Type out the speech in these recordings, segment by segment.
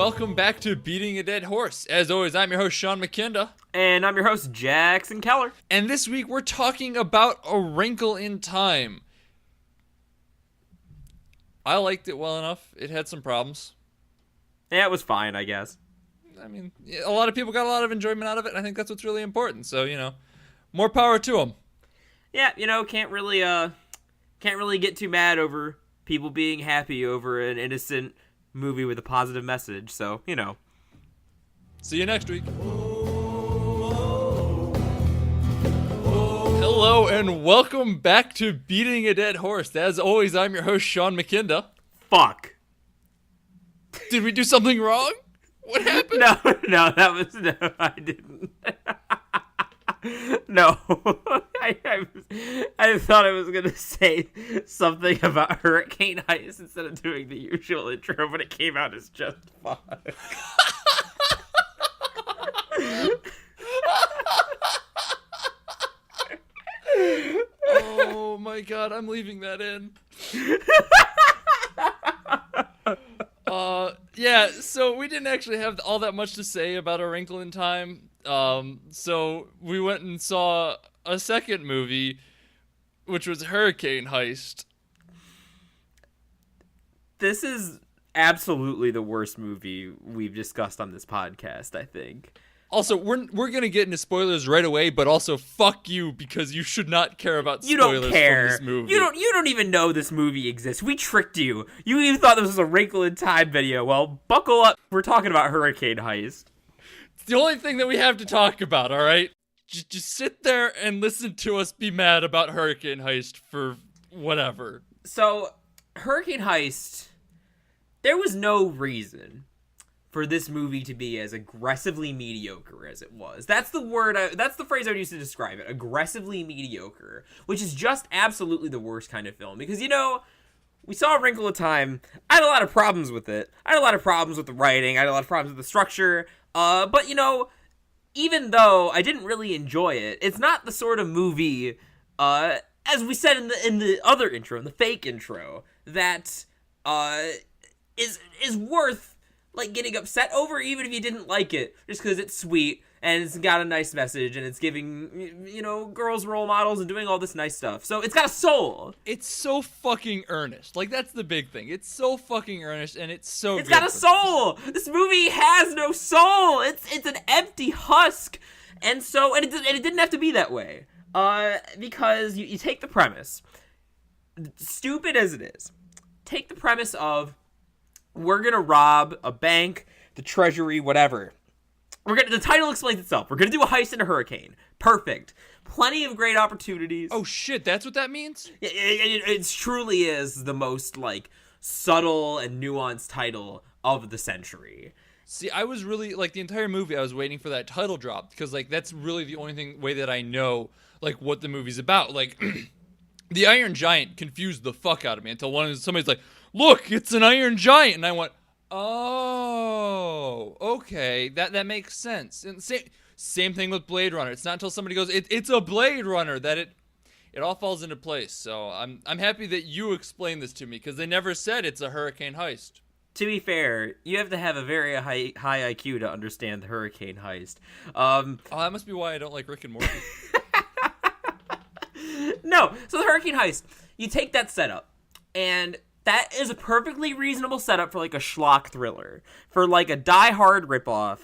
welcome back to Beating a Dead Horse. As always, I'm your host, Sean McKinda. And I'm your host, Jackson Keller. And this week, we're talking about A Wrinkle in Time. I liked it well enough. It had some problems. Yeah, it was fine, I guess. I mean, a lot of people got a lot of enjoyment out of it, and I think that's what's really important. So, more power to them. Yeah, can't really get too mad over people being happy over an innocent movie with a positive message. So, See you next week. Hello, and welcome back to Beating a Dead Horse. As always, I'm your host, Sean McKinda. Fuck. Did we do something wrong? What happened? No, I didn't. No. I thought I was going to say something about Hurricane Heist instead of doing the usual intro, but it came out as just fuck. Oh my god, I'm leaving that in. Yeah, so we didn't actually have all that much to say about A Wrinkle in Time. So we went and saw a second movie, which was Hurricane Heist. This is absolutely the worst movie we've discussed on this podcast, I think. Also, we're gonna get into spoilers right away, but also fuck you because you should not care about spoilers. You don't care. From this movie. You don't even know this movie exists. We tricked you. You even thought this was a Wrinkle in Time video. Well, buckle up. We're talking about Hurricane Heist. It's the only thing that we have to talk about. All right, just sit there and listen to us be mad about Hurricane Heist for whatever. So, Hurricane Heist. There was no reason for this movie to be as aggressively mediocre as it was. That's the phrase I would use to describe it. Aggressively mediocre. Which is just absolutely the worst kind of film. Because, we saw A Wrinkle in Time. I had a lot of problems with it. I had a lot of problems with the writing. I had a lot of problems with the structure. But, even though I didn't really enjoy it, it's not the sort of movie, as we said in the other intro, in the fake intro, that is worth getting upset over, even if you didn't like it, just because it's sweet and it's got a nice message and it's giving girls role models and doing all this nice stuff. So it's got a soul. It's so fucking earnest. That's the big thing. It's so fucking earnest and it's so It's good. got a soul. This movie has no soul. It's an empty husk. And it didn't have to be that way. Because you take the premise, stupid as it is, take the premise of we're gonna rob a bank, the treasury, whatever. The title explains itself. We're gonna do a heist in a hurricane. Perfect. Plenty of great opportunities. Oh shit, that's what that means? It truly is the most subtle and nuanced title of the century. See, I was really the entire movie I was waiting for that title drop because that's really the only way that I know what the movie's about. The Iron Giant confused the fuck out of me until somebody's like, "Look, it's an Iron Giant," and I went, "Oh, okay, that makes sense." And same thing with Blade Runner. It's not until somebody goes, "It's a Blade Runner," that it all falls into place. So I'm happy that you explained this to me because they never said it's a hurricane heist. To be fair, you have to have a very high IQ to understand the hurricane heist. That must be why I don't like Rick and Morty. No, so the hurricane heist, you take that setup, and that is a perfectly reasonable setup for a schlock thriller, for a Die Hard ripoff.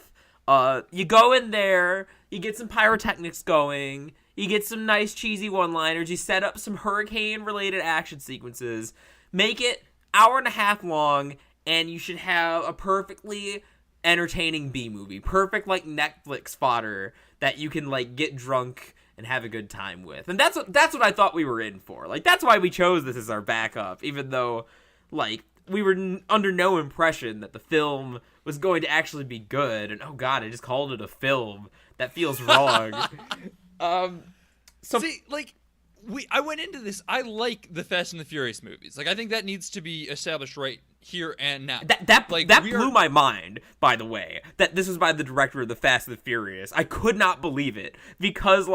You go in there, you get some pyrotechnics going, you get some nice cheesy one-liners, you set up some hurricane-related action sequences, make it hour and a half long, and you should have a perfectly entertaining B-movie. Perfect, Netflix fodder that you can, get drunk and have a good time with. And that's what I thought we were in for. That's why we chose this as our backup, even though, we were under no impression that the film was going to actually be good. And, oh god, I just called it a film. That feels wrong. See, I went into this, I like the Fast and the Furious movies. I think that needs to be established right here and now. That blew my mind, by the way, that this was by the director of the Fast and the Furious. I could not believe it, because,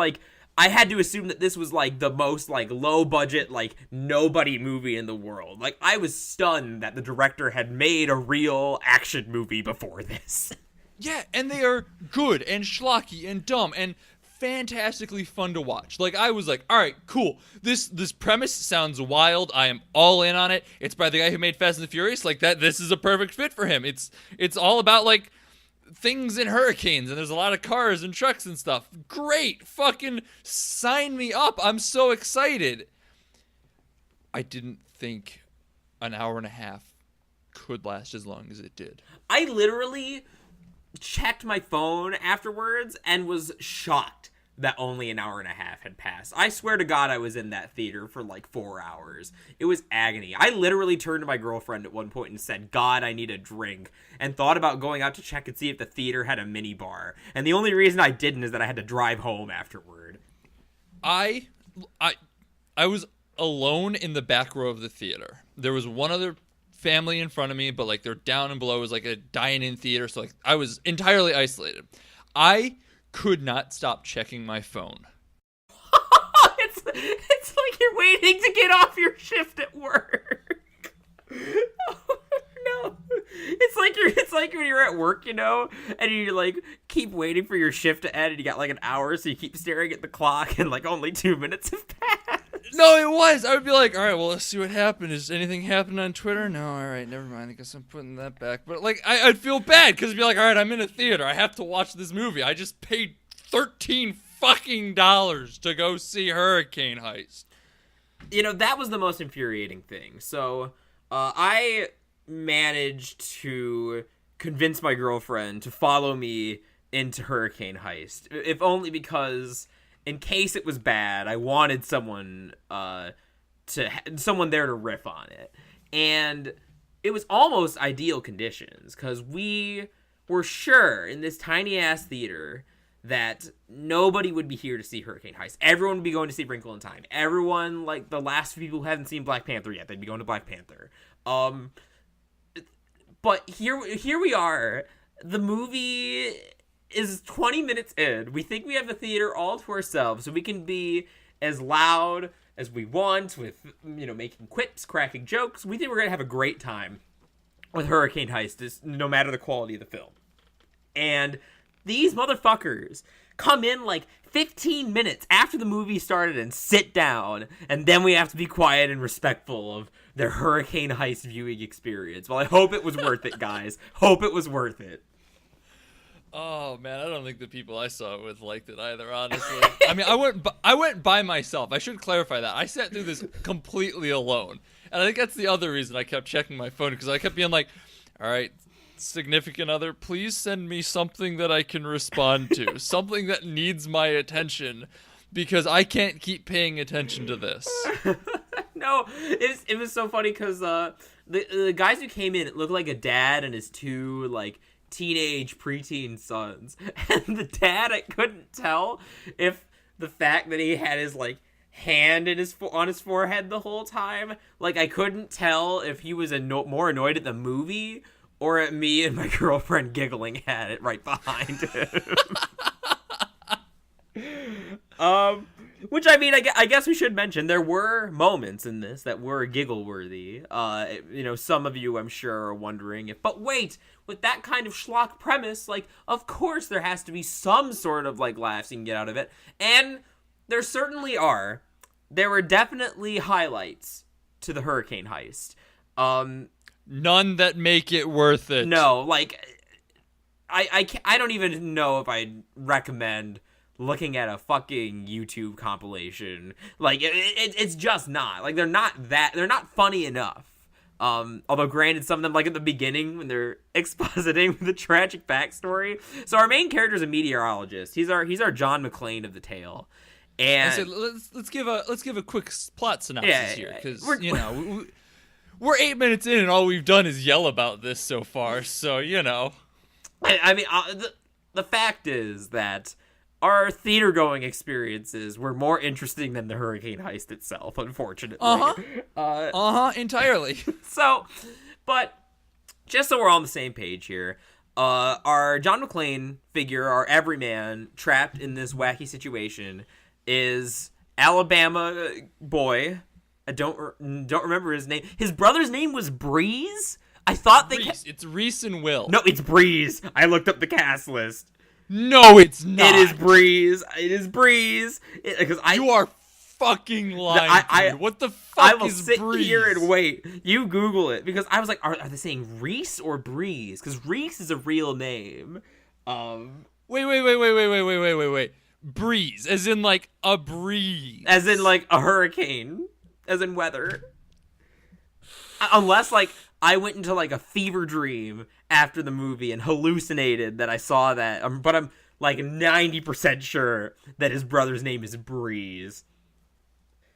I had to assume that this was like the most like low budget, like nobody movie in the world. Like I was stunned that the director had made a real action movie before this. Yeah, and they are good and schlocky and dumb and fantastically fun to watch. Like I was like, all right, cool. This premise sounds wild. I am all in on it. It's by the guy who made Fast and the Furious. Like that, this is a perfect fit for him. It's all about like things and hurricanes, and there's a lot of cars and trucks and stuff. Great, fucking sign me up. I'm so excited. I didn't think an hour and a half could last as long as it did. I literally checked my phone afterwards and was shocked that only an hour and a half had passed. I swear to God I was in that theater for like 4 hours. It was agony. I literally turned to my girlfriend at one point and said, God, I need a drink, and thought about going out to check and see if the theater had a mini bar. And the only reason I didn't is that I had to drive home afterward. I was alone in the back row of the theater. There was one other family in front of me, but like they're down and below. It was like a dine-in theater, so like I was entirely isolated. I could not stop checking my phone. It's like you're waiting to get off your shift at work. Oh, no. It's like when you're at work, you know, and you like keep waiting for your shift to end and you got like an hour, so you keep staring at the clock and like only 2 minutes have passed. No, it was. I would be like, all right, well, let's see what happened. Is anything happened on Twitter? No, all right, never mind. I guess I'm putting that back. But like, I'd feel bad because I'd be like, all right, I'm in a theater. I have to watch this movie. I just paid $13 fucking to go see Hurricane Heist. You know, that was the most infuriating thing. So, I managed to convince my girlfriend to follow me into Hurricane Heist, if only because in case it was bad, I wanted someone there to riff on it. And it was almost ideal conditions, because we were sure in this tiny ass theater that nobody would be here to see Hurricane Heist. Everyone would be going to see Wrinkle in Time. Everyone, like the last people who hadn't seen Black Panther yet, they'd be going to Black Panther. But here we are. The movie is 20 minutes in. We think we have the theater all to ourselves, so we can be as loud as we want with, you know, making quips, cracking jokes. We think we're going to have a great time with Hurricane Heist, no matter the quality of the film. And these motherfuckers come in like 15 minutes after the movie started and sit down, and then we have to be quiet and respectful of their Hurricane Heist viewing experience. Well, I hope it was worth it, guys. Hope it was worth it. Oh man, I don't think the people I saw it with liked it either, honestly. I mean, I went by myself. I should clarify that. I sat through this completely alone. And I think that's the other reason I kept checking my phone, because I kept being like, all right, significant other, please send me something that I can respond to. Something that needs my attention, because I can't keep paying attention to this. No, it was so funny because the guys who came in, it looked like a dad and his two like teenage preteen sons, and the dad, I couldn't tell if the fact that he had his like hand in on his forehead the whole time, like I couldn't tell if he was more annoyed at the movie or at me and my girlfriend giggling at it right behind him. Which, I mean, I guess we should mention, there were moments in this that were giggle-worthy. You know, some of you, I'm sure, are wondering if, but wait, with that kind of schlock premise, like, of course there has to be some sort of, like, laughs you can get out of it. And there certainly are. There were definitely highlights to the Hurricane Heist. None that make it worth it. No, like, I don't even know if I'd recommend looking at a fucking YouTube compilation. Like, it's just not. Like, they're not funny enough. Although granted, some of them, like at the beginning when they're expositing the tragic backstory. So our main character is a meteorologist. He's our John McClane of the tale. And so let's give a quick plot synopsis here, because you know we're 8 minutes in and all we've done is yell about this so far. So you know, I mean, the fact is that our theater-going experiences were more interesting than the Hurricane Heist itself, unfortunately. Entirely. So, but just so we're all on the same page here, our John McClane figure, our everyman, trapped in this wacky situation, is Alabama boy. I don't remember his name. His brother's name was Breeze. I thought Reese. It's Reese and Will. No, it's Breeze. I looked up the cast list. No, it's not. It is Breeze. It is Breeze. You are fucking lying. Dude. What the fuck I will is sit Breeze? here and wait. You Google it because I was like, are they saying Reese or Breeze? Because Reese is a real name. Wait. Breeze, as in like a breeze. As in like a hurricane. As in weather. Unless like I went into like a fever dream after the movie and hallucinated that I saw that. But I'm like 90% sure that his brother's name is Breeze.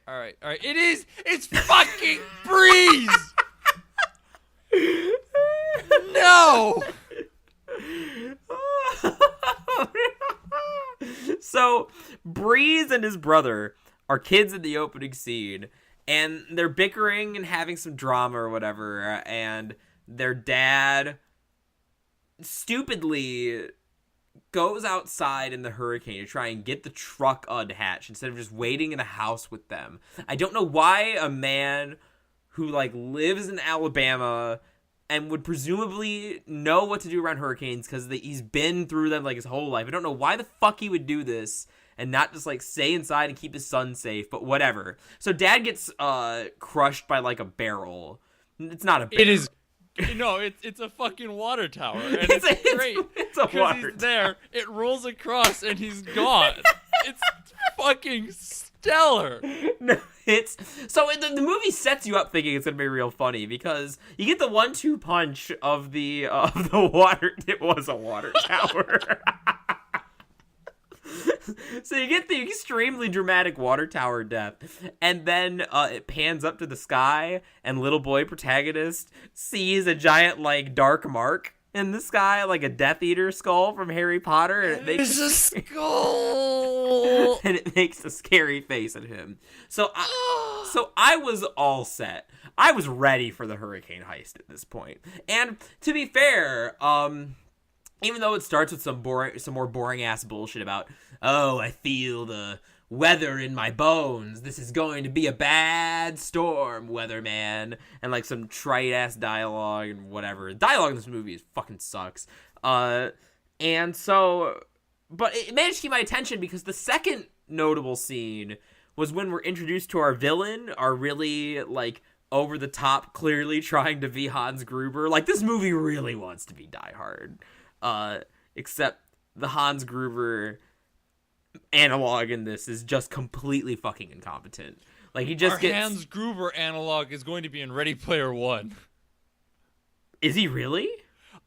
All right. It's fucking Breeze. No. So Breeze and his brother are kids in the opening scene, and they're bickering and having some drama or whatever, and their dad stupidly goes outside in the hurricane to try and get the truck unhatched instead of just waiting in the house with them. I don't know why a man who like lives in Alabama and would presumably know what to do around hurricanes because he's been through them like his whole life. I don't know why the fuck he would do this and not just like stay inside and keep his son safe, but whatever. So dad gets crushed by like a barrel. It's not a barrel. It is. No, it's a fucking water tower, and it's great. It's a water he's there. It rolls across, and he's gone. It's fucking stellar. No, it's so the movie sets you up thinking it's gonna be real funny because you get the 1-2 punch of the water. It was a water tower. So you get the extremely dramatic water tower death, and then it pans up to the sky, and little boy protagonist sees a giant like dark mark in the sky, like a Death Eater skull from Harry Potter, and it makes a skull, and it makes a scary face at him. So I was all set. I was ready for the hurricane heist at this point, and to be fair, even though it starts with some more boring ass bullshit about, oh, I feel the weather in my bones. This is going to be a bad storm, weatherman, and like some trite ass dialogue and whatever. Dialogue in this movie fucking sucks. And so, but it managed to keep my attention because the second notable scene was when we're introduced to our villain, our really like over the top, clearly trying to be Hans Gruber. Like this movie really wants to be Die Hard. Except the Hans Gruber analog in this is just completely fucking incompetent. Like he just gets Hans Gruber analog is going to be in Ready Player One. Is he really?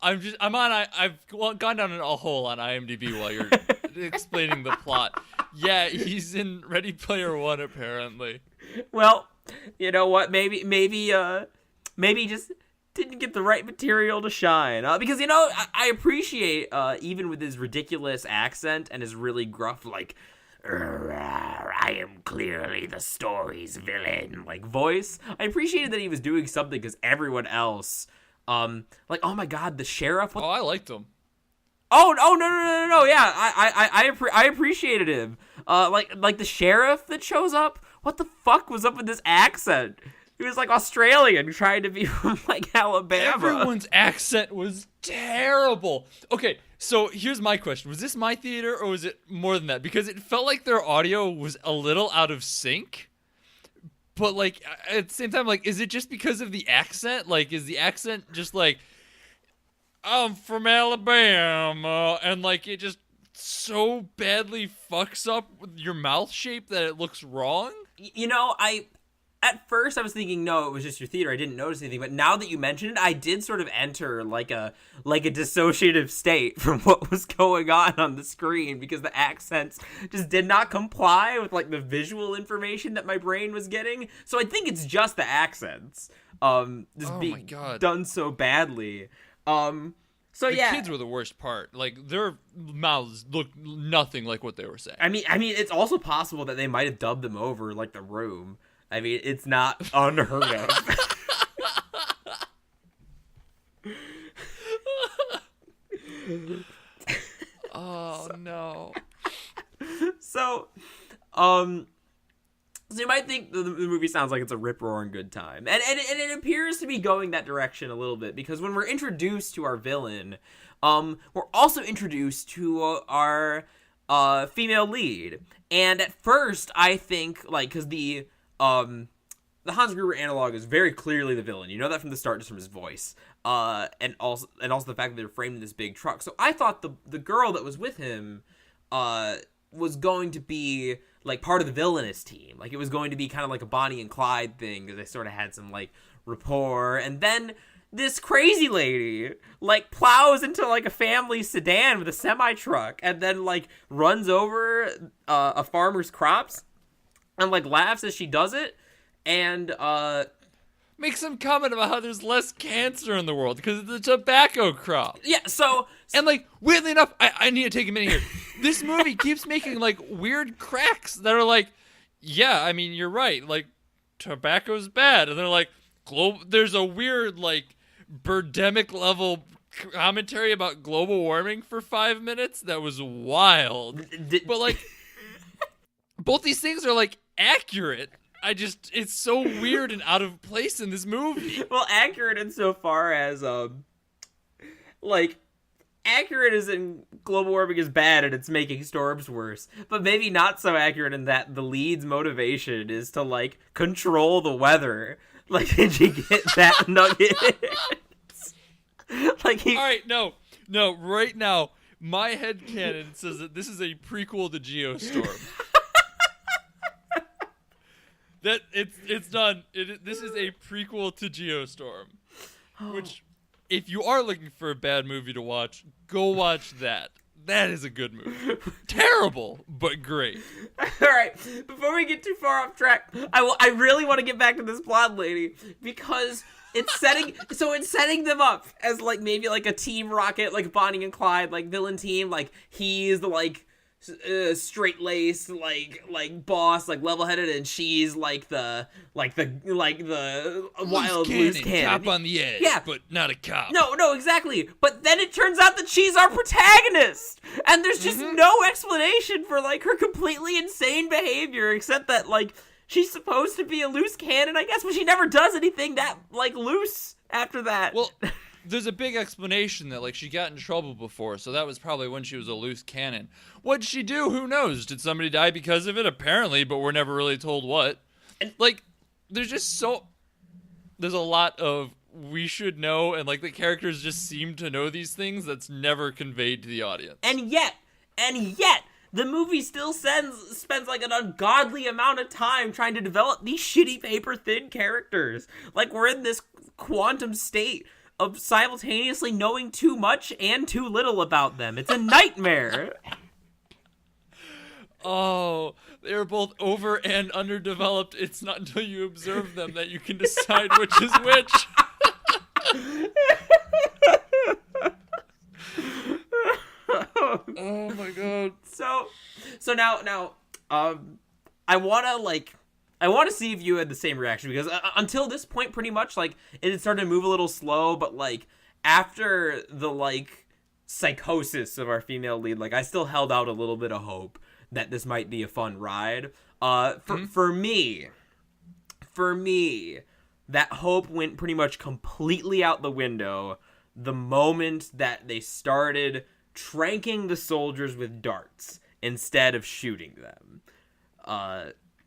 I've gone down a hole on IMDb while you're explaining the plot. Yeah, he's in Ready Player One apparently. Well, you know what? Maybe just didn't get the right material to shine. Because, you know, I appreciate, even with his ridiculous accent and his really gruff, like, I am clearly the story's villain, like, voice. I appreciated that he was doing something because everyone else, like, oh my god, the sheriff. I liked him. Oh, no, yeah, I appreciated him. Like the sheriff that shows up, what the fuck was up with this accent? He was like Australian, trying to be from like Alabama. Everyone's accent was terrible. Okay, so here's my question. Was this my theater or was it more than that? Because it felt like their audio was a little out of sync. But like at the same time, like, is it just because of the accent? Like, is the accent just like, I'm from Alabama, and like it just so badly fucks up your mouth shape that it looks wrong? You know, at first I was thinking, no, it was just your theater. I didn't notice anything. But now that you mention it, I did sort of enter like a dissociative state from what was going on the screen because the accents just did not comply with like the visual information that my brain was getting. So I think it's just the accents being done so badly. So the yeah, kids were the worst part. Like their mouths looked nothing like what they were saying. I mean, it's also possible that they might have dubbed them over like The Room. I mean, it's not unheard of. Oh, no. So, So you might think the movie sounds like it's a rip-roaring good time. And it appears to be going that direction a little bit, because when we're introduced to our villain, we're also introduced to our female lead. And at first, I think, like, because the Hans Gruber analog is very clearly the villain. You know that from the start, just from his voice. And also the fact that they're framed in this big truck. So I thought the girl that was with him was going to be like part of the villainous team. Like, it was going to be kind of like a Bonnie and Clyde thing, because they sort of had some like rapport. And then this crazy lady like plows into like a family sedan with a semi truck, and then like runs over a farmer's crops, and like laughs as she does it, and make some comment about how there's less cancer in the world because of the tobacco crop. Yeah, so... And, like, weirdly enough, I need to take a minute here. This movie keeps making, like, weird cracks that are like, yeah, I mean, you're right. Like, tobacco's bad. And they're like, there's a weird, like, Birdemic level commentary about global warming for 5 minutes that was wild. But, like, both these things are, like, accurate. It's so weird and out of place in this movie. Well, accurate insofar as, like, accurate as in global warming is bad and it's making storms worse, but maybe not so accurate in that the lead's motivation is to, like, control the weather. Like, did you get that nugget? Like, Alright, no, right now, my headcanon says that this is a prequel to Geostorm. That it's done. This is a prequel to Geostorm, which, if you are looking for a bad movie to watch, go watch that. That is a good movie. Terrible, but great. All right, before we get too far off track, I really want to get back to this blonde lady, because it's setting them up as like maybe like a Team Rocket, like Bonnie and Clyde, like villain team. Like, he's the like straight-laced, like boss, like level-headed, and she's like the wild loose cannon. Cop on the edge, yeah, but not a cop. No, exactly. But then it turns out that she's our protagonist, and there's just no explanation for like her completely insane behavior, except that like she's supposed to be a loose cannon, I guess, but she never does anything that like loose after that. Well, there's a big explanation that, like, she got in trouble before, so that was probably when she was a loose cannon. What'd she do? Who knows? Did somebody die because of it? Apparently, but we're never really told what. And, like, there's a lot of we should know, and, like, the characters just seem to know these things that's never conveyed to the audience. And yet, the movie still spends like an ungodly amount of time trying to develop these shitty paper-thin characters. Like, we're in this quantum state of simultaneously knowing too much and too little about them. It's a nightmare. Oh, they're both over and underdeveloped. It's not until you observe them that you can decide which is which. Oh my god. So now, I want to see if you had the same reaction, because until this point, pretty much, like, it had started to move a little slow, but, like, after the, like, psychosis of our female lead, like, I still held out a little bit of hope that this might be a fun ride. For me, that hope went pretty much completely out the window the moment that they started tranking the soldiers with darts instead of shooting them.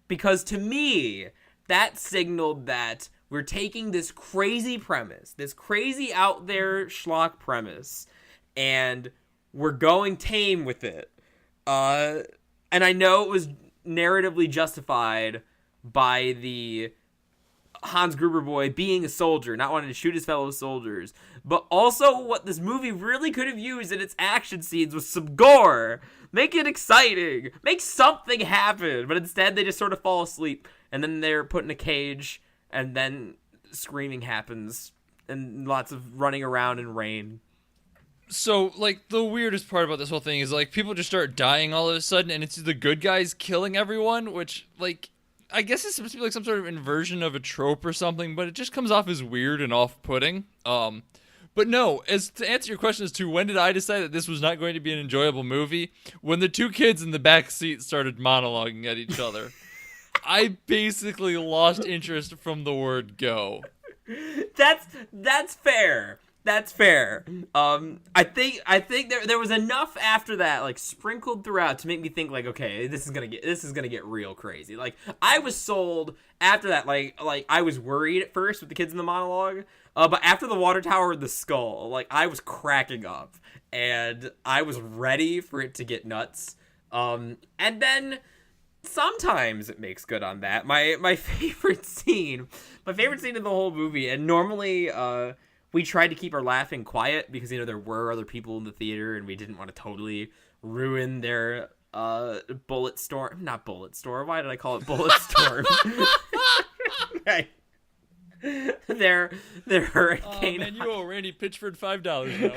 Because to me, that signaled that we're taking this crazy premise, this crazy out there schlock premise, and we're going tame with it. And I know it was narratively justified by the Hans Gruber boy being a soldier, not wanting to shoot his fellow soldiers. But also what this movie really could have used in its action scenes was some gore. Make it exciting. Make something happen. But instead, they just sort of fall asleep. And then they're put in a cage. And then screaming happens. And lots of running around in rain. So, like, the weirdest part about this whole thing is, like, people just start dying all of a sudden. And it's the good guys killing everyone. Which, like, I guess it's supposed to be like some sort of inversion of a trope or something. But it just comes off as weird and off-putting. But no, as to answer your question as to when did I decide that this was not going to be an enjoyable movie, when the two kids in the back seat started monologuing at each other. I basically lost interest from the word go. That's fair. That's fair. I think there was enough after that, like sprinkled throughout, to make me think like, okay, this is gonna get real crazy. Like I was sold after that. Like I was worried at first with the kids in the monologue, but after the water tower and the skull, like I was cracking up and I was ready for it to get nuts. And then sometimes it makes good on that. My favorite scene in the whole movie, and normally we tried to keep our laughing quiet because, you know, there were other people in the theater and we didn't want to totally ruin their bullet storm. Not bullet storm. Why did I call it bullet storm? Okay. Their hurricane. Oh man, you owe Randy Pitchford $5 now.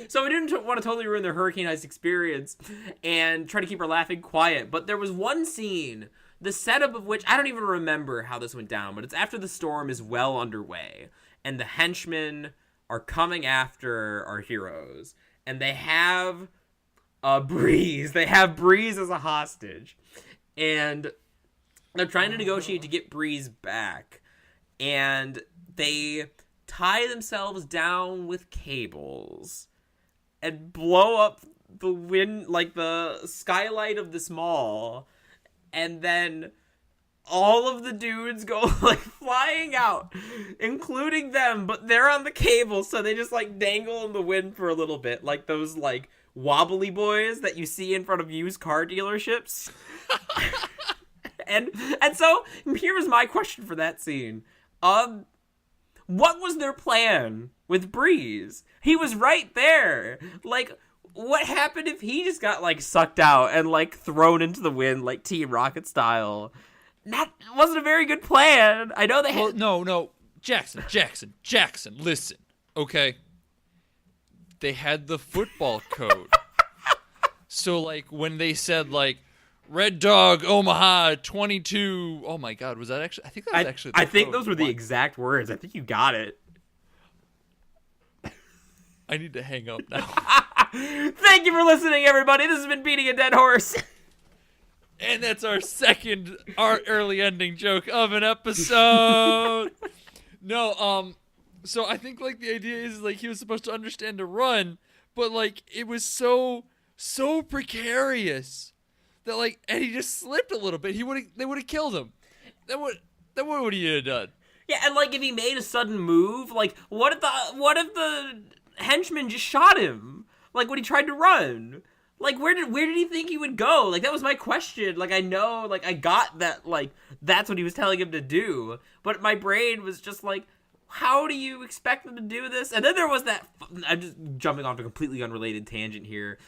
So we didn't want to totally ruin their Hurricane Heist experience and try to keep our laughing quiet. But there was one scene, the setup of which I don't even remember how this went down, but it's after the storm is well underway and the henchmen are coming after our heroes, and they have Breeze. They have Breeze as a hostage, and they're trying to negotiate to get Breeze back, and they tie themselves down with cables and blow up the the skylight of this mall, and then all of the dudes go like flying out, including them, but they're on the cable, so they just like dangle in the wind for a little bit, like those like wobbly boys that you see in front of used car dealerships. and so here was my question for that scene. What was their plan with Breeze? He was right there. Like, what happened if he just got, like, sucked out and, like, thrown into the wind, like Team Rocket style? That wasn't a very good plan. I know they had... Well, no. Jackson, listen, okay? They had the football code. So, like, when they said, like, Red Dog, Omaha, 22. Oh my God, was that actually? I think that was actually. I think those were the exact words. I think you got it. I need to hang up now. Thank you for listening, everybody. This has been Beating a Dead Horse. And that's our early ending joke of an episode. No, so I think like the idea is like he was supposed to understand to run, but like it was so precarious. That like Eddie just slipped a little bit. They would have killed him. Then what would he have done? Yeah, and like if he made a sudden move, like what if the henchman just shot him? Like when he tried to run? Like where did he think he would go? Like that was my question. Like I know, like I got that, like that's what he was telling him to do, but my brain was just like, how do you expect them to do this? And then there was that, I'm just jumping off a completely unrelated tangent here.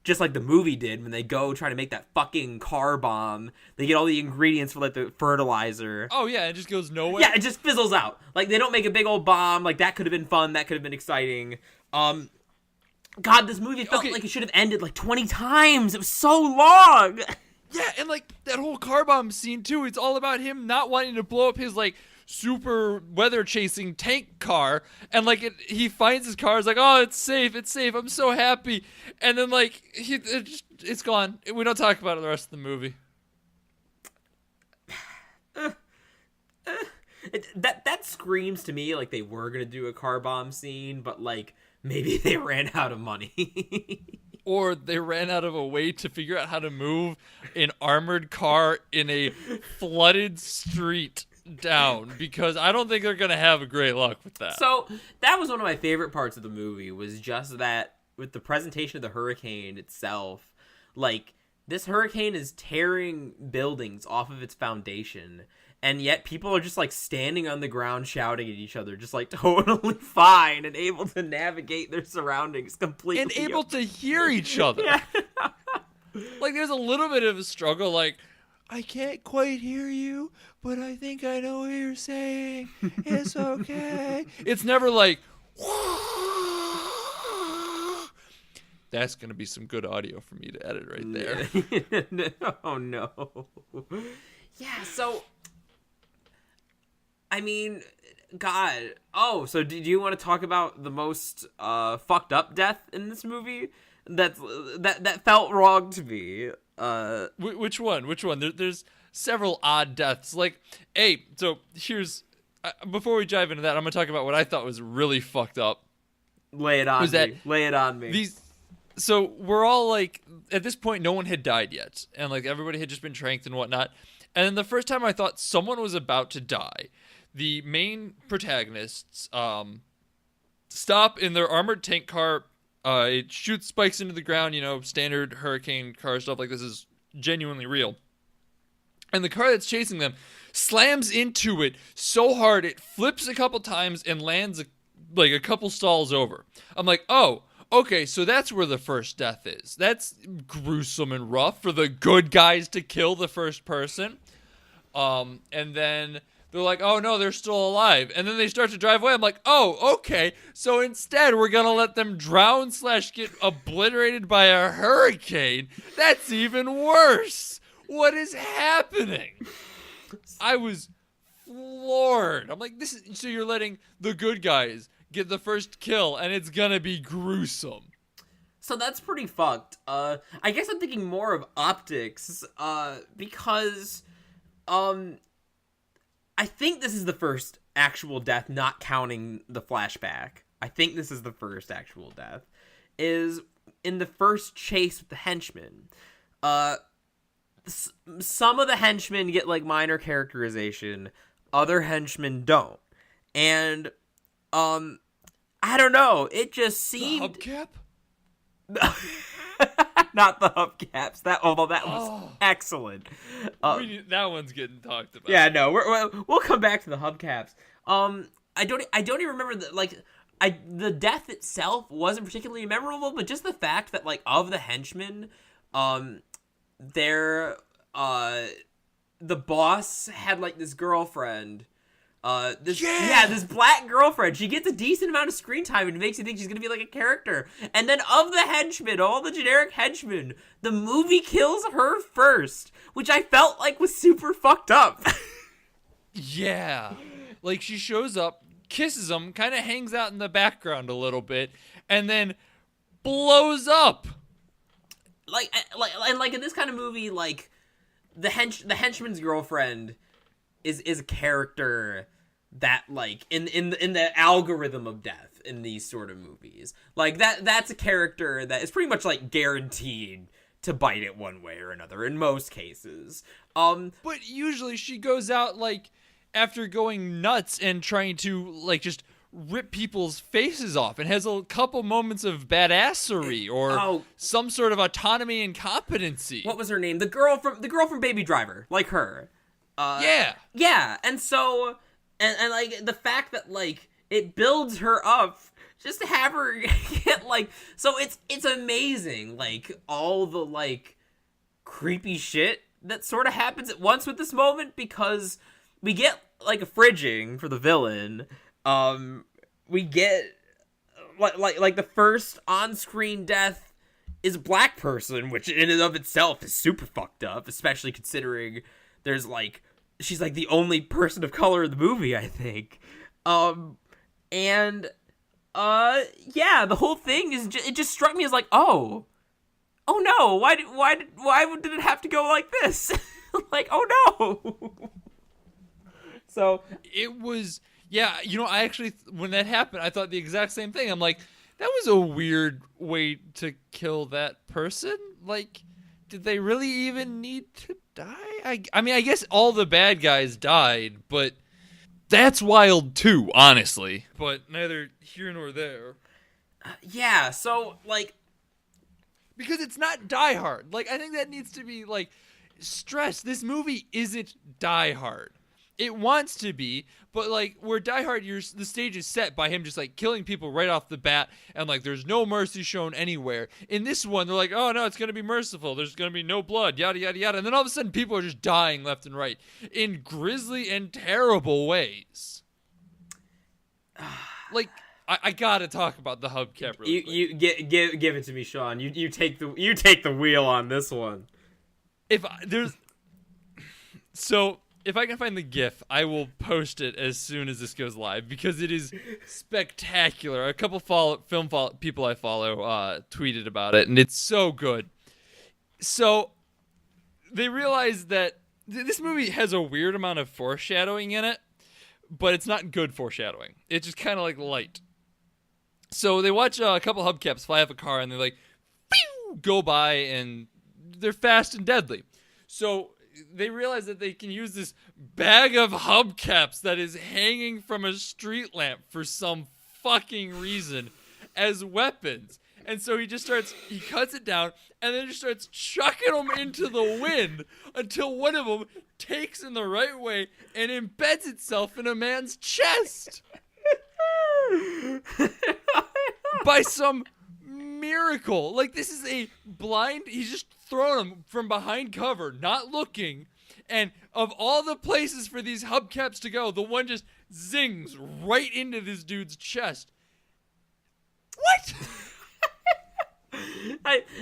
Just like the movie did when they go try to make that fucking car bomb. They get all the ingredients for like the fertilizer. Oh yeah, it just goes nowhere. Yeah, it just fizzles out. Like they don't make a big old bomb. Like that could have been fun. That could have been exciting. God, this movie felt like it should have ended like 20 times. It was so long. Yeah, and like that whole car bomb scene too. It's all about him not wanting to blow up his like super weather chasing tank car, and like he finds his car, is like, oh, it's safe, I'm so happy, and then like it's gone. We don't talk about it the rest of the movie. That screams to me like they were gonna do a car bomb scene, but like maybe they ran out of money. Or they ran out of a way to figure out how to move an armored car in a flooded street down, because I don't think they're gonna have a great luck with that. So that was one of my favorite parts of the movie, was just that with the presentation of the hurricane itself. Like this hurricane is tearing buildings off of its foundation, and yet people are just like standing on the ground shouting at each other, just like totally fine and able to navigate their surroundings completely and able to hear each other. Yeah. Like there's a little bit of a struggle, like, I can't quite hear you, but I think I know what you're saying. It's okay. It's never like, that's going to be some good audio for me to edit right there. Oh, no. Yeah, so, I mean, God. Oh, so do you want to talk about the most fucked up death in this movie? That felt wrong to me. Which one? Which one? There's several odd deaths. Like, hey, so here's before we dive into that, I'm gonna talk about what I thought was really fucked up. Lay it on Was me. that Lay it on me. So we're all like, at this point, no one had died yet, and like everybody had just been tranked and whatnot. And then the first time I thought someone was about to die, the main protagonists stop in their armored tank car. It shoots spikes into the ground, standard hurricane car stuff like this is genuinely real. And the car that's chasing them slams into it so hard it flips a couple times and lands a couple stalls over. I'm like, oh, okay, so that's where the first death is. That's gruesome and rough for the good guys to kill the first person. And then they're like, oh no, they're still alive. And then they start to drive away. I'm like, oh, okay. So instead, we're going to let them drown / get obliterated by a hurricane. That's even worse. What is happening? I was floored. I'm like, so you're letting the good guys get the first kill, and it's going to be gruesome. So that's pretty fucked. I guess I'm thinking more of optics, because, I think this is the first actual death, not counting the flashback. I think this is the first actual death. Is in the first chase with the henchmen. Some of the henchmen get, like, minor characterization. Other henchmen don't. And, I don't know. It just seemed... The hubcap? Not the hubcaps. Although that was excellent. That one's getting talked about. Yeah, no, we'll come back to the hubcaps. I don't even remember the death itself wasn't particularly memorable, but just the fact that, like, of the henchmen, the boss had, like, this girlfriend. This black girlfriend. She gets a decent amount of screen time and it makes you think she's gonna be like a character. And then of the henchmen, all the generic henchmen, the movie kills her first, which I felt like was super fucked up. Yeah. Like, she shows up, kisses him, kind of hangs out in the background a little bit, and then blows up. Like in this kind of movie, like, the henchman's girlfriend is a character that, like, in the algorithm of death in these sort of movies, like, that's a character that is pretty much, like, guaranteed to bite it one way or another in most cases. But usually she goes out, like, after going nuts and trying to, like, just rip people's faces off and has a couple moments of badassery or some sort of autonomy and competency. What was her name? The girl from Baby Driver, like her. Yeah, and so, and like, the fact that, like, it builds her up just to have her get, like, so it's amazing, like, all the, like, creepy shit that sort of happens at once with this moment, because we get, like, a fridging for the villain, we get, like the first on-screen death is a black person, which in and of itself is super fucked up, especially considering there's, like, she's, like, the only person of color in the movie, I think. Yeah, the whole thing is it just struck me as, like, oh no, why did it have to go like this? Like, oh no. So it was, yeah, I actually, when that happened, I thought the exact same thing. I'm like, that was a weird way to kill that person. Like, did they really even need to die? I mean, I guess all the bad guys died, but that's wild too, honestly. But neither here nor there. Yeah, so, like, because it's not Die Hard. Like, I think that needs to be, like, stressed. This movie isn't Die Hard. It wants to be, but, like, where Die Hard, the stage is set by him just, like, killing people right off the bat, and, like, there's no mercy shown anywhere. In this one, they're like, oh, no, it's going to be merciful. There's going to be no blood, yada, yada, yada. And then all of a sudden, people are just dying left and right in grisly and terrible ways. Like, I gotta talk about the hubcap really quick. You give it to me, Sean. You take the wheel on this one. So if I can find the GIF, I will post it as soon as this goes live because it is spectacular. A couple people I follow tweeted about it, and it's so good. So they realize that this movie has a weird amount of foreshadowing in it, but it's not good foreshadowing. It's just kind of like light. So they watch a couple hubcaps fly off a car, and they're like, pew, go by, and they're fast and deadly. So they realize that they can use this bag of hubcaps that is hanging from a street lamp for some fucking reason as weapons. And so he cuts it down and then just starts chucking them into the wind until one of them takes in the right way and embeds itself in a man's chest. By some miracle. Like, this is a blind, he's just throwing them from behind cover, not looking. And of all the places for these hubcaps to go, the one just zings right into this dude's chest. What?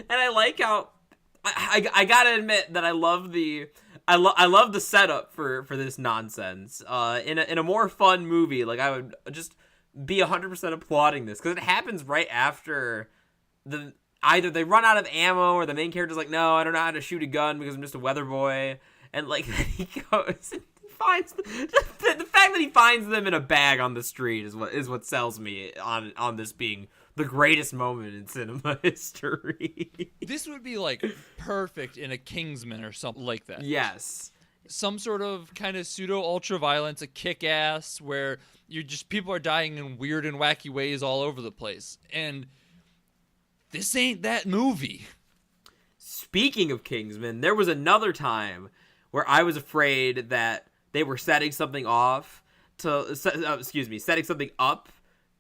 I like how I gotta admit that I love the setup for this nonsense. In a more fun movie, like, I would just be 100% applauding this because it happens right after either they run out of ammo or the main character's like, no, I don't know how to shoot a gun because I'm just a weather boy, and like he goes and finds the fact that he finds them in a bag on the street is what sells me on this being the greatest moment in cinema history. This would be like perfect in a Kingsman or something like that. Yes. Some sort of kind of pseudo ultra violence, a kick-ass where people are dying in weird and wacky ways all over the place. And this ain't that movie. Speaking of Kingsman, there was another time where I was afraid that they were setting something setting something up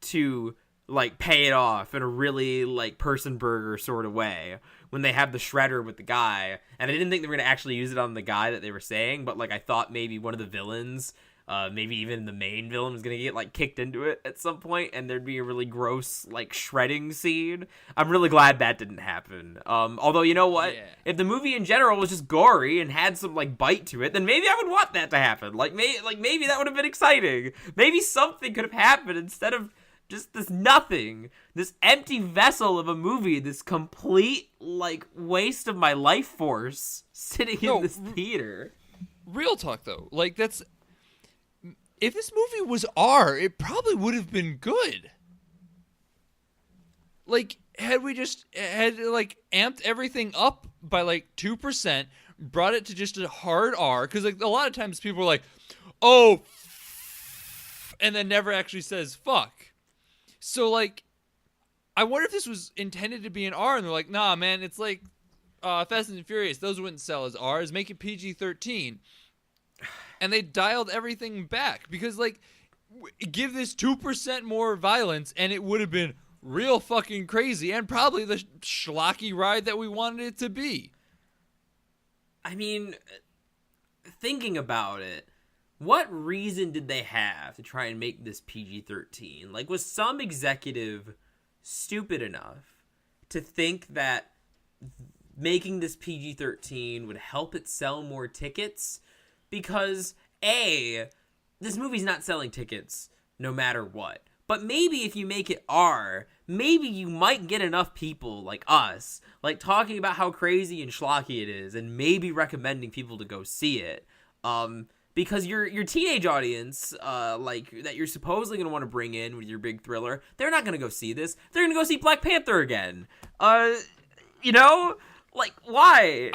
to like pay it off in a really like Person Burger sort of way when they have the shredder with the guy, and I didn't think they were going to actually use it on the guy that they were saying, but like I thought maybe one of the villains, maybe even the main villain, was going to get like kicked into it at some point, and there'd be a really gross like shredding scene. I'm really glad that didn't happen. Although, you know what? Yeah. If the movie in general was just gory and had some like bite to it, then maybe I would want that to happen. Maybe that would have been exciting. Maybe something could have happened instead of just this nothing, this empty vessel of a movie, this complete, like, waste of my life force sitting in this theater. Real talk, though. Like, if this movie was R, it probably would have been good. Like, had amped everything up by, like, 2%, brought it to just a hard R, because, like, a lot of times people are like, oh, and then never actually says fuck. So, like, I wonder if this was intended to be an R, and they're like, nah, man, it's like Fast and Furious. Those wouldn't sell as R's. Make it PG-13. And they dialed everything back because, like, give this 2% more violence, and it would have been real fucking crazy and probably the schlocky ride that we wanted it to be. I mean, thinking about it, what reason did they have to try and make this PG-13? Like, was some executive stupid enough to think that making this PG-13 would help it sell more tickets? Because, A, this movie's not selling tickets no matter what. But maybe if you make it R, maybe you might get enough people like us, like, talking about how crazy and schlocky it is, and maybe recommending people to go see it. Because your teenage audience, like, that you're supposedly going to want to bring in with your big thriller, they're not going to go see this. They're going to go see Black Panther again. You know? Like, why?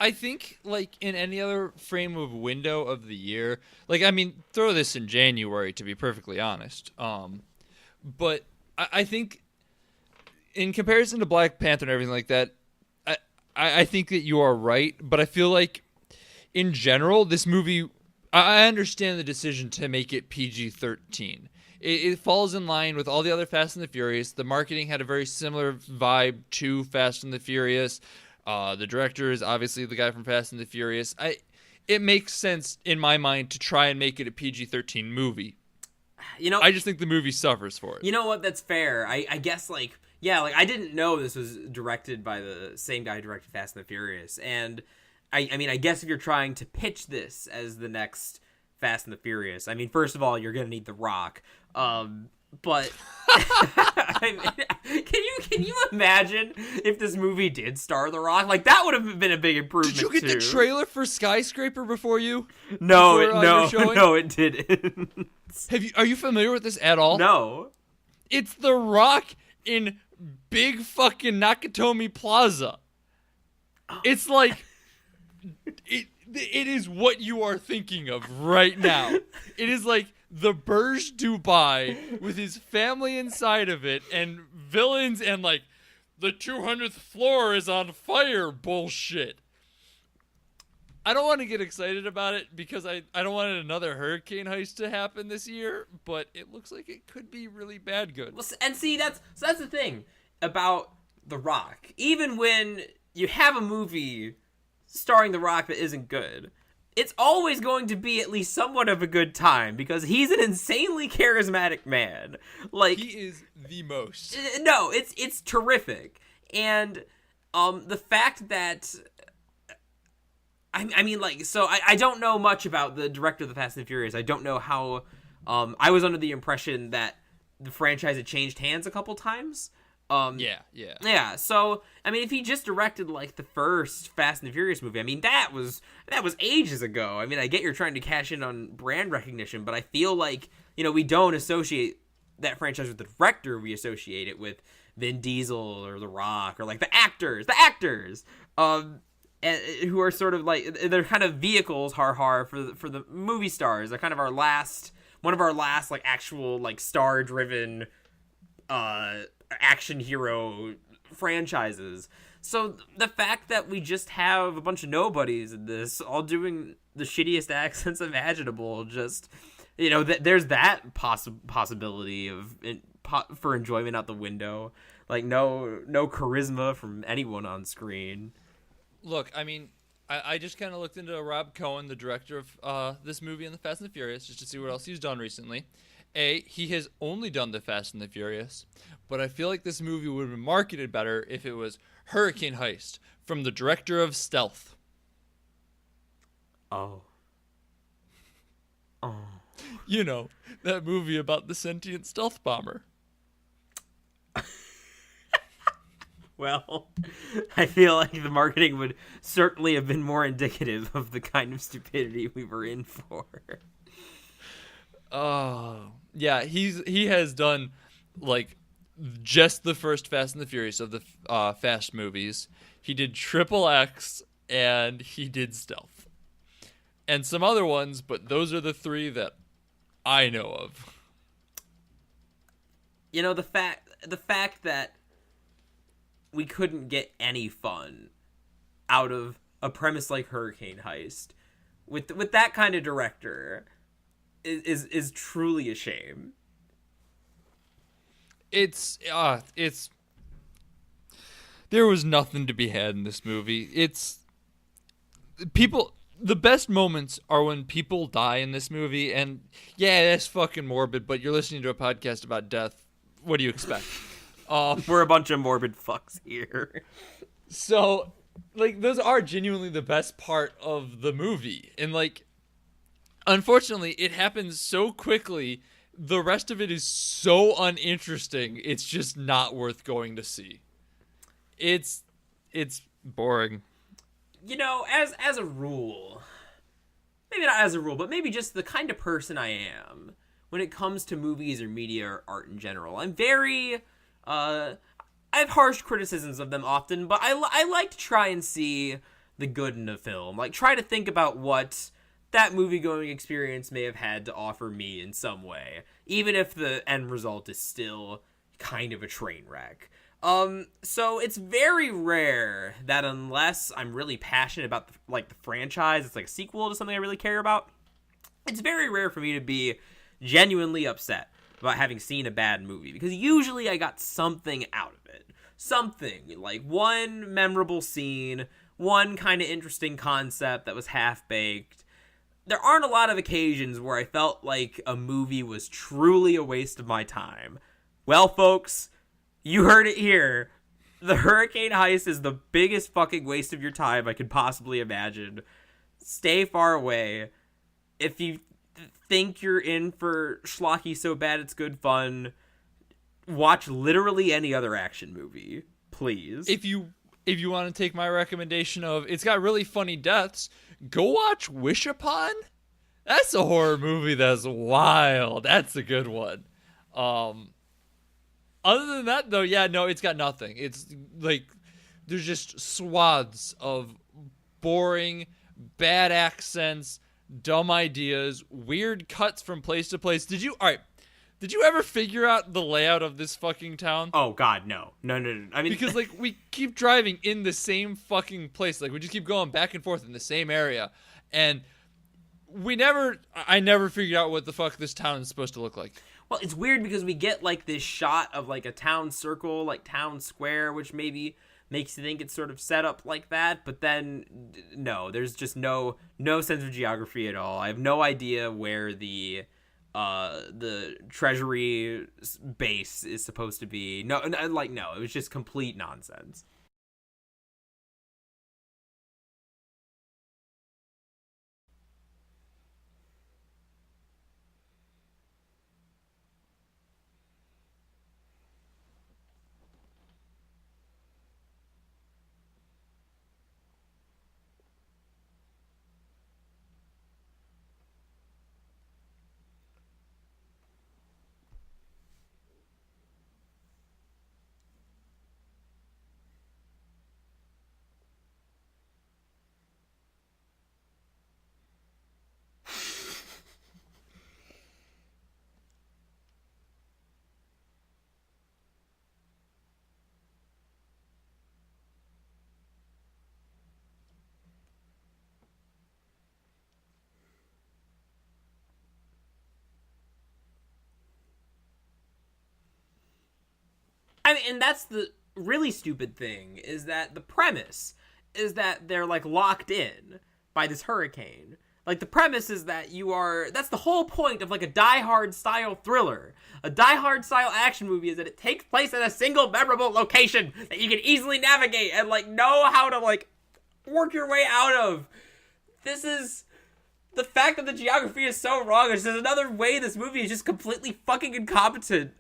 I think, like, in any other frame of window of the year, like, I mean, throw this in January, to be perfectly honest. But I think, in comparison to Black Panther and everything like that, I think that you are right, but I feel like, in general, this movie, I understand the decision to make it PG-13. It falls in line with all the other Fast and the Furious. The marketing had a very similar vibe to Fast and the Furious. The director is obviously the guy from Fast and the Furious. It makes sense in my mind to try and make it a PG-13 movie. You know, I just think the movie suffers for it. You know what? That's fair. I guess, like, yeah, like, I didn't know this was directed by the same guy who directed Fast and the Furious, and I mean, I guess if you're trying to pitch this as the next Fast and the Furious, I mean, first of all, you're gonna need The Rock. But I mean, can you imagine if this movie did star The Rock? Like, that would have been a big improvement. Did you get the trailer for Skyscraper before you? No, it didn't. Are you familiar with this at all? No. It's The Rock in big fucking Nakatomi Plaza. It's like it is what you are thinking of right now. It is like the Burj Dubai with his family inside of it and villains and like the 200th floor is on fire bullshit. I don't want to get excited about it because I don't want another hurricane heist to happen this year, but it looks like it could be really bad good. Well, and see, that's the thing about The Rock. Even when you have a movie starring The Rock that isn't good, it's always going to be at least somewhat of a good time because he's an insanely charismatic man. Like, he is the most. No, it's terrific. And the fact that I mean, like, so I don't know much about the director of the Fast and Furious. I don't know how. I was under the impression that the franchise had changed hands a couple times. Yeah. So, I mean, if he just directed like the first Fast and the Furious movie, I mean, that was ages ago. I mean, I get you're trying to cash in on brand recognition, but I feel like, you know, we don't associate that franchise with the director. We associate it with Vin Diesel or The Rock or like the actors, who are sort of like, they're kind of vehicles, for the movie stars. They're kind of one of our last like actual like star driven action hero franchises. So the fact that we just have a bunch of nobodies in this all doing the shittiest accents imaginable, just, you know, there's that possibility of for enjoyment out the window. Like, no charisma from anyone on screen. Look, I mean, I just kind of looked into Rob Cohen, the director of this movie and the Fast and the Furious, just to see what else he's done recently. He has only done the Fast and the Furious, but I feel like this movie would have been marketed better if it was Hurricane Heist from the director of Stealth. Oh. You know, that movie about the sentient stealth bomber. Well, I feel like the marketing would certainly have been more indicative of the kind of stupidity we were in for. Oh, yeah, he has done, like, just the first Fast and the Furious of the Fast movies. He did Triple X, and he did Stealth. And some other ones, but those are the three that I know of. You know, the fact that we couldn't get any fun out of a premise like Hurricane Heist with that kind of director is truly a shame. It's there was nothing to be had in this movie. The best moments are when people die in this movie, and yeah, that's fucking morbid, but you're listening to a podcast about death. What do you expect? We're a bunch of morbid fucks here. So, like, those are genuinely the best part of the movie. And, like, unfortunately, it happens so quickly. The rest of it is so uninteresting. It's just not worth going to see. It's boring. You know, as a rule, maybe not as a rule, but maybe just the kind of person I am when it comes to movies or media or art in general. I'm very... I have harsh criticisms of them often, but I like to try and see the good in a film. Like, try to think about what that movie-going experience may have had to offer me in some way, even if the end result is still kind of a train wreck. So it's very rare that unless I'm really passionate about the franchise, it's like a sequel to something I really care about, it's very rare for me to be genuinely upset about having seen a bad movie, because usually I got something out of it. Something, like one memorable scene, one kind of interesting concept that was half-baked. There aren't a lot of occasions where I felt like a movie was truly a waste of my time. Well, folks, you heard it here. The hurricane heist is the biggest fucking waste of your time I could possibly imagine. Stay far away. If you think you're in for schlocky so bad it's good fun, watch literally any other action movie, please. If you want to take my recommendation of it's got really funny deaths, go watch Wish Upon. That's a horror movie that's wild. That's a good one. Other than that, though, yeah, no, it's got nothing. It's like there's just swaths of boring, bad accents, dumb ideas, weird cuts from place to place. Did you ever figure out the layout of this fucking town? Oh God, no. I mean, because like we keep driving in the same fucking place. Like we just keep going back and forth in the same area, and I never figured out what the fuck this town is supposed to look like. Well, it's weird because we get like this shot of like a town circle, like town square, which maybe makes you think it's sort of set up like that, but then no, there's just no sense of geography at all. I have no idea where the treasury base is supposed to be. No, it was just complete nonsense. I mean, and that's the really stupid thing, is that the premise is that they're like locked in by this hurricane. Like the premise is that that's the whole point of like a Die Hard style thriller. A Die Hard style action movie is that it takes place at a single memorable location that you can easily navigate and like know how to like work your way out of. This is the fact that the geography is so wrong. It's just another way this movie is just completely fucking incompetent.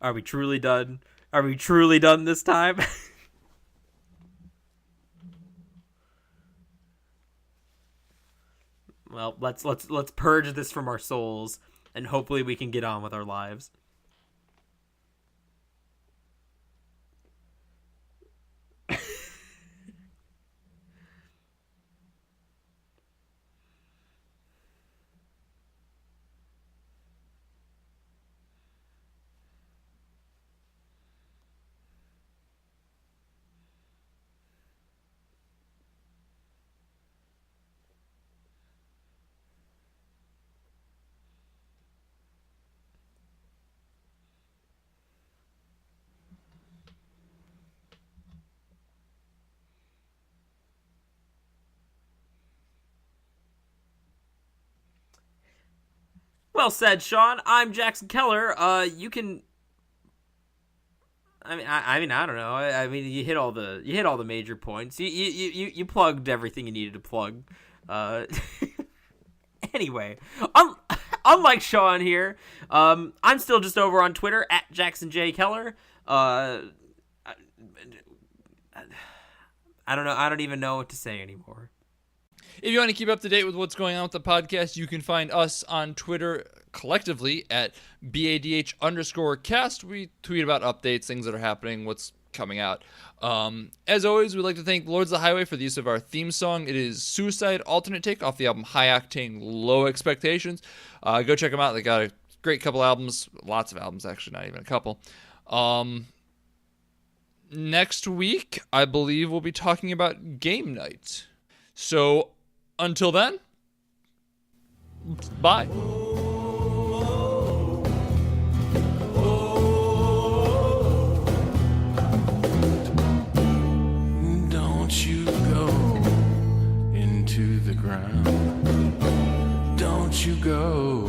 Are we truly done? Are we truly done this time? Well, let's purge this from our souls, and hopefully we can get on with our lives. Well said, Sean. I'm Jackson Keller. You can. I mean, I don't know. I mean, you hit all the major points. You plugged everything you needed to plug. Anyway, unlike Sean here, I'm still just over on Twitter at Jackson J Keller. I don't know. I don't even know what to say anymore. If you want to keep up to date with what's going on with the podcast, you can find us on Twitter collectively at BADH_cast. We tweet about updates, things that are happening, what's coming out. As always, we'd like to thank Lords of the Highway for the use of our theme song. It is Suicide Alternate Take off the album High Octane, Low Expectations. Go check them out. They got a great couple albums. Lots of albums, actually, not even a couple. Next week, I believe we'll be talking about Game Night. So until then, bye. Won't you go into the ground? Don't you go